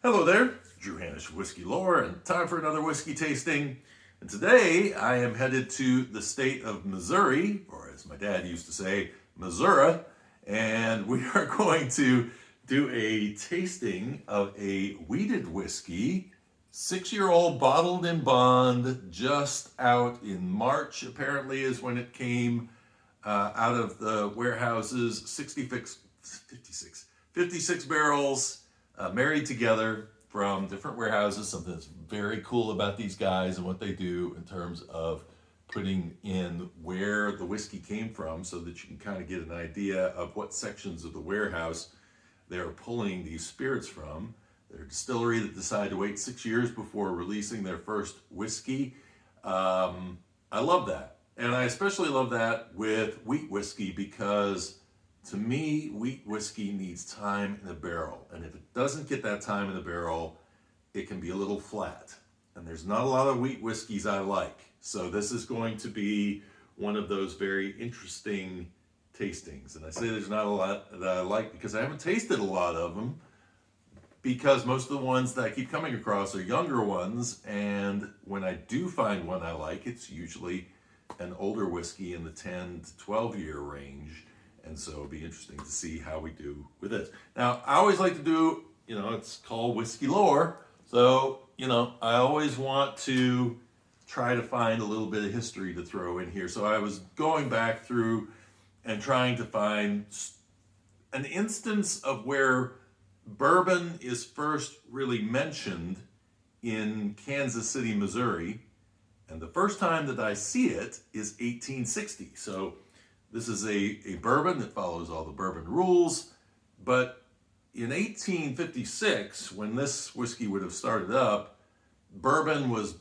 Hello there, Drew Hanish of Whiskey Lore, and time for another whiskey tasting. And today I am headed to the state of Missouri, or as my dad used to say, Missouri, and we are going to do a tasting of a wheated whiskey, 6-year-old bottled in bond, just out in March, apparently is when it came out of the warehouses, 56 barrels, married together from different warehouses. Something that's very cool about these guys and what they do in terms of putting in where the whiskey came from so that you can kind of get an idea of what sections of the warehouse they're pulling these spirits from. They're a distillery that decided to wait 6 years before releasing their first whiskey. I love that. And I especially love that with wheat whiskey because to me, wheat whiskey needs time in the barrel. And if it doesn't get that time in the barrel, it can be a little flat. And there's not a lot of wheat whiskeys I like. So this is going to be one of those very interesting tastings. And I say there's not a lot that I like because I haven't tasted a lot of them, because most of the ones that I keep coming across are younger ones. And when I do find one I like, it's usually an older whiskey in the 10 to 12 year range. And so it'll be interesting to see how we do with this. Now, I always like to do, it's called Whiskey Lore. So, I always want to try to find a little bit of history to throw in here. So I was going back through and trying to find an instance of where bourbon is first really mentioned in Kansas City, Missouri. And the first time that I see it is 1860. So this is a bourbon that follows all the bourbon rules. But in 1856, when this whiskey would have started up, bourbon was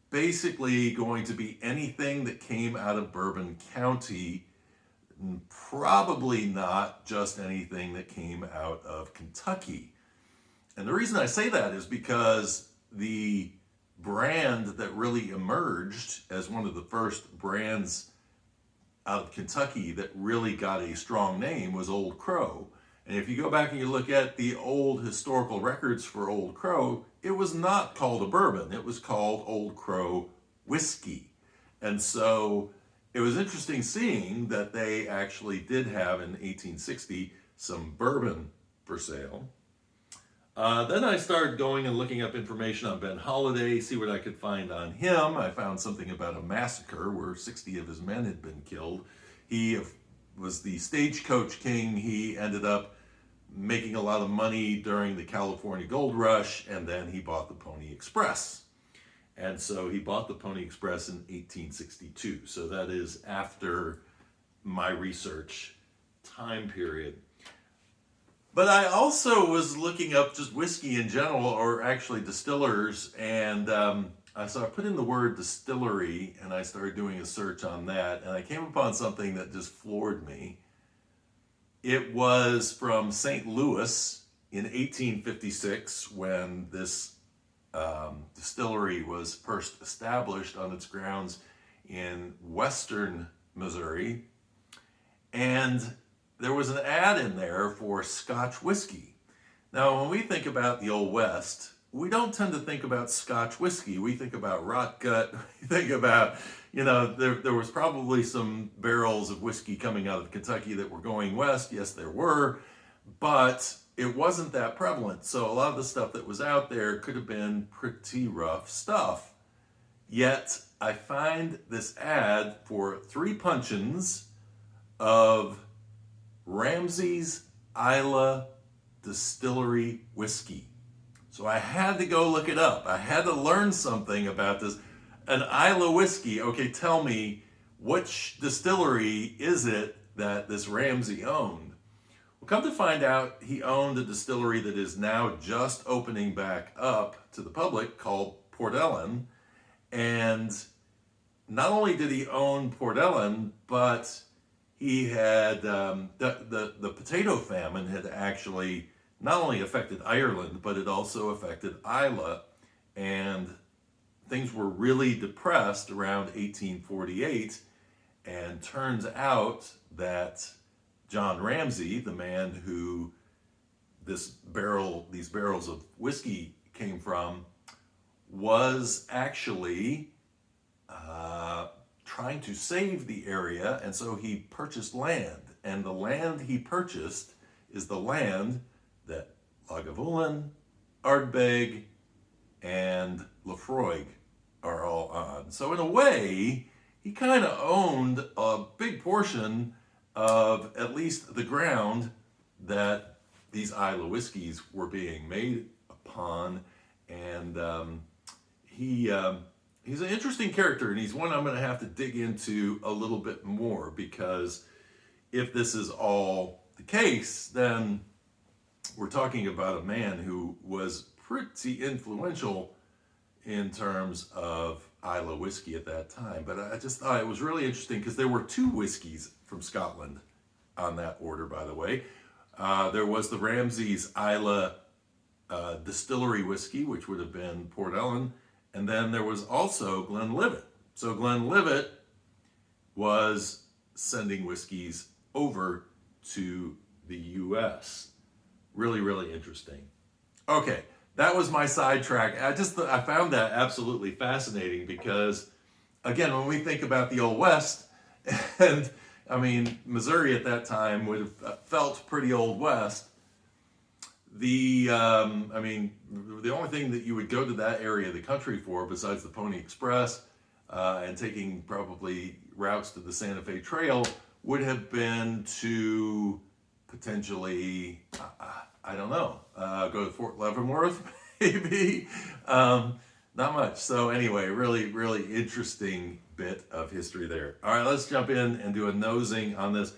basically going to be anything that came out of Bourbon County, probably not just anything that came out of Kentucky. And the reason I say that is because the brand that really emerged as one of the first brands out of Kentucky that really got a strong name was Old Crow. And if you go back and you look at the old historical records for Old Crow, it was not called a bourbon. It was called Old Crow whiskey. And so it was interesting seeing that they actually did have in 1860 some bourbon for sale. Then I started going and looking up information on Ben Holladay, see what I could find on him. I found something about a massacre where 60 of his men had been killed. He was the stagecoach king. He ended up making a lot of money during the California Gold Rush, and then he bought the Pony Express. And so he bought the Pony Express in 1862. So that is after my research time period. But I also was looking up just whiskey in general, or actually distillers, and so I put in the word distillery, and I started doing a search on that, and I came upon something that just floored me. It was from St. Louis in 1856 when this distillery was first established on its grounds in western Missouri, and there was an ad in there for Scotch whiskey. Now, when we think about the Old West, we don't tend to think about Scotch whiskey. We think about rot gut. We think about, there was probably some barrels of whiskey coming out of Kentucky that were going west. Yes, there were, but it wasn't that prevalent. So a lot of the stuff that was out there could have been pretty rough stuff. Yet I find this ad for 3 puncheons of Ramsey's Islay Distillery whiskey. So I had to go look it up. I had to learn something about this. An Islay whiskey. Okay, tell me, which distillery is it that this Ramsey owned? Well, come to find out, he owned a distillery that is now just opening back up to the public called Port Ellen. And not only did he own Port Ellen, but he had the potato famine had actually not only affected Ireland, but it also affected Islay, and things were really depressed around 1848. And turns out that John Ramsey, the man who these barrels of whiskey came from was actually trying to save the area, and so he purchased land. And the land he purchased is the land that Lagavulin, Ardbeg, and Lefroy are all on. So in a way, he kind of owned a big portion of at least the ground that these Islay whiskeys were being made upon. And he's an interesting character, and he's one I'm going to have to dig into a little bit more, because if this is all the case, then we're talking about a man who was pretty influential in terms of Islay whiskey at that time. But I just thought it was really interesting because there were two whiskeys from Scotland on that order, by the way. There was the Ramsay's Islay Distillery whiskey, which would have been Port Ellen, and then there was also Glenlivet. So Glenlivet was sending whiskeys over to the U.S. Really, really interesting. Okay, that was my sidetrack. I found that absolutely fascinating because, again, when we think about the Old West, and I mean, Missouri at that time would have felt pretty Old West. The only thing that you would go to that area of the country for, besides the Pony Express and taking probably routes to the Santa Fe Trail, would have been to potentially, I don't know, go to Fort Leavenworth, maybe. Not much. So anyway, really, really interesting bit of history there. All right, let's jump in and do a nosing on this.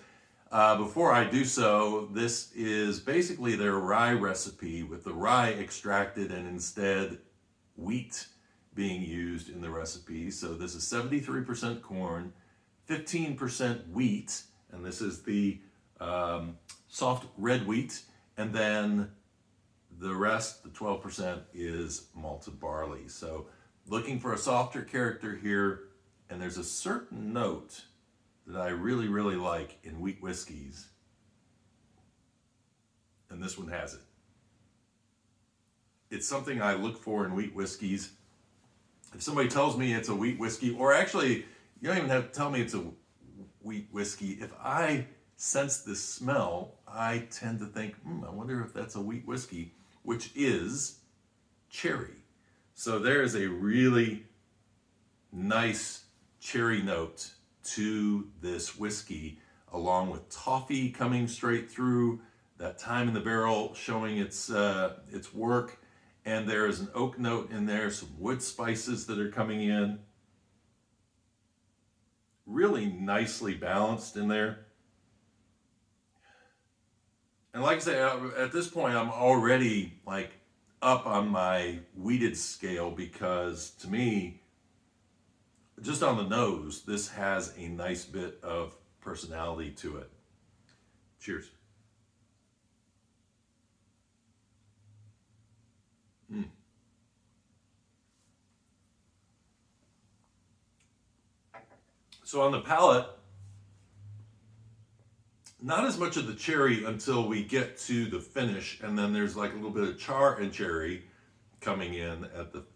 Before I do so, this is basically their rye recipe with the rye extracted and instead wheat being used in the recipe. So this is 73% corn, 15% wheat, and this is the soft red wheat, and then the rest, the 12%, is malted barley. So looking for a softer character here, and there's a certain note that I really, really like in wheat whiskeys, and this one has it. It's something I look for in wheat whiskeys. If somebody tells me it's a wheat whiskey, or actually, you don't even have to tell me it's a wheat whiskey, if I sense this smell, I tend to think, I wonder if that's a wheat whiskey, which is cherry. So there is a really nice cherry note to this whiskey, along with toffee coming straight through, that time in the barrel showing its work, and there is an oak note in there, some wood spices that are coming in. Really nicely balanced in there. And like I say, at this point, I'm already like up on my wheated scale, because to me, just on the nose, this has a nice bit of personality to it. Cheers. So on the palate, not as much of the cherry until we get to the finish, and then there's like a little bit of char and cherry coming in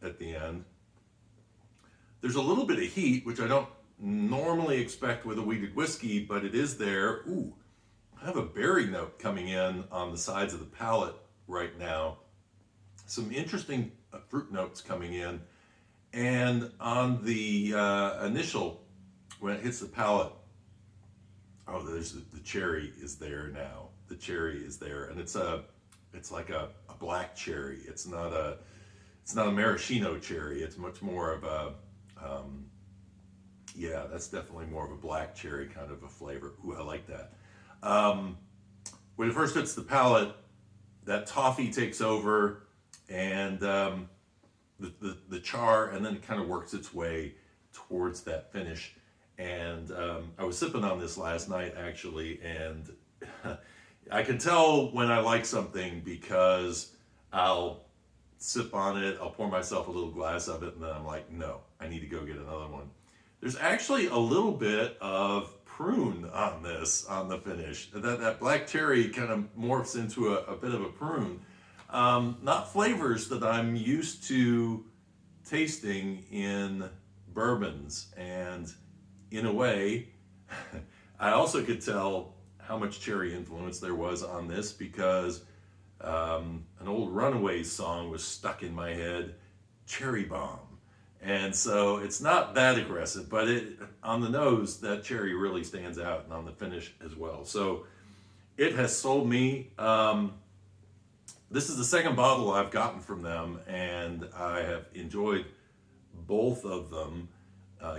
at the end. There's a little bit of heat, which I don't normally expect with a wheated whiskey, but it is there. Ooh, I have a berry note coming in on the sides of the palate right now. Some interesting fruit notes coming in. And on the initial, when it hits the palate, oh, there's the cherry is there now. The cherry is there, and it's like a black cherry. It's not a maraschino cherry. It's much more of a that's definitely more of a black cherry kind of a flavor. Ooh, I like that. When it first hits the palate, that toffee takes over, and the char, and then it kind of works its way towards that finish. And I was sipping on this last night, actually, and I can tell when I like something because I'll sip on it, I'll pour myself a little glass of it, and then I'm like, no, I need to go get another one. There's actually a little bit of prune on this, on the finish. That black cherry kind of morphs into a bit of a prune. Not flavors that I'm used to tasting in bourbons. And in a way, I also could tell how much cherry influence there was on this because an old Runaways song was stuck in my head, Cherry Bomb. And so it's not that aggressive, but on the nose, that cherry really stands out, and on the finish as well. So it has sold me. This is the second bottle I've gotten from them, and I have enjoyed both of them.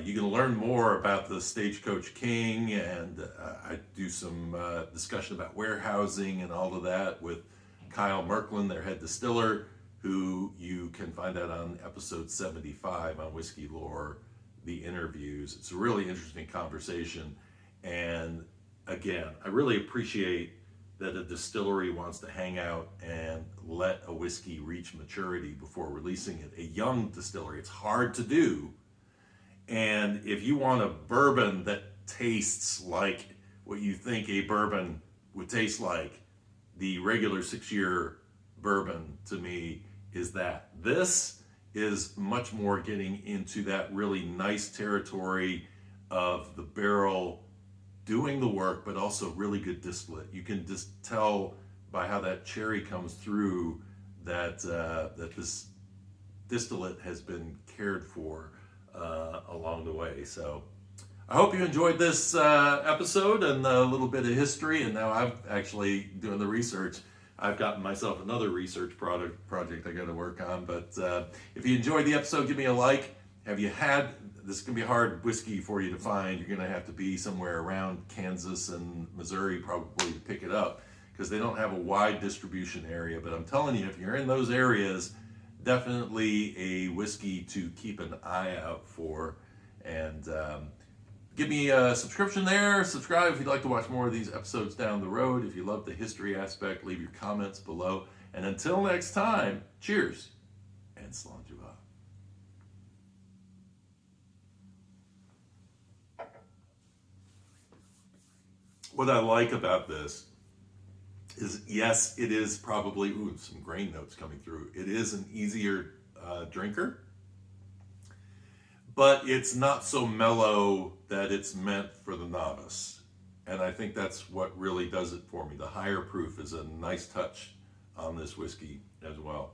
You can learn more about the Stagecoach King, and I do some discussion about warehousing and all of that with Kyle Merklin, their head distiller, who you can find out on episode 75 on Whiskey Lore, the interviews. It's a really interesting conversation. And again, I really appreciate that a distillery wants to hang out and let a whiskey reach maturity before releasing it. A young distillery, it's hard to do. And if you want a bourbon that tastes like what you think a bourbon would taste like, the regular 6-year bourbon to me is that. This is much more getting into that really nice territory of the barrel doing the work, but also really good distillate. You can just tell by how that cherry comes through that that this distillate has been cared for along the way. So I hope you enjoyed this episode and a little bit of history. And now I'm actually doing the research. I've gotten myself another research project I got to work on. But if you enjoyed the episode, give me a like. Have you had, this is going to be a hard whiskey for you to find. You're going to have to be somewhere around Kansas and Missouri probably to pick it up because they don't have a wide distribution area. But I'm telling you, if you're in those areas, definitely a whiskey to keep an eye out for. And give me a subscription there. Subscribe if you'd like to watch more of these episodes down the road. If you love the history aspect, leave your comments below. And until next time, cheers and Slainte. What I like about this is, yes, it is probably, some grain notes coming through. It is an easier drinker, but it's not so mellow that it's meant for the novice. And I think that's what really does it for me. The higher proof is a nice touch on this whiskey as well.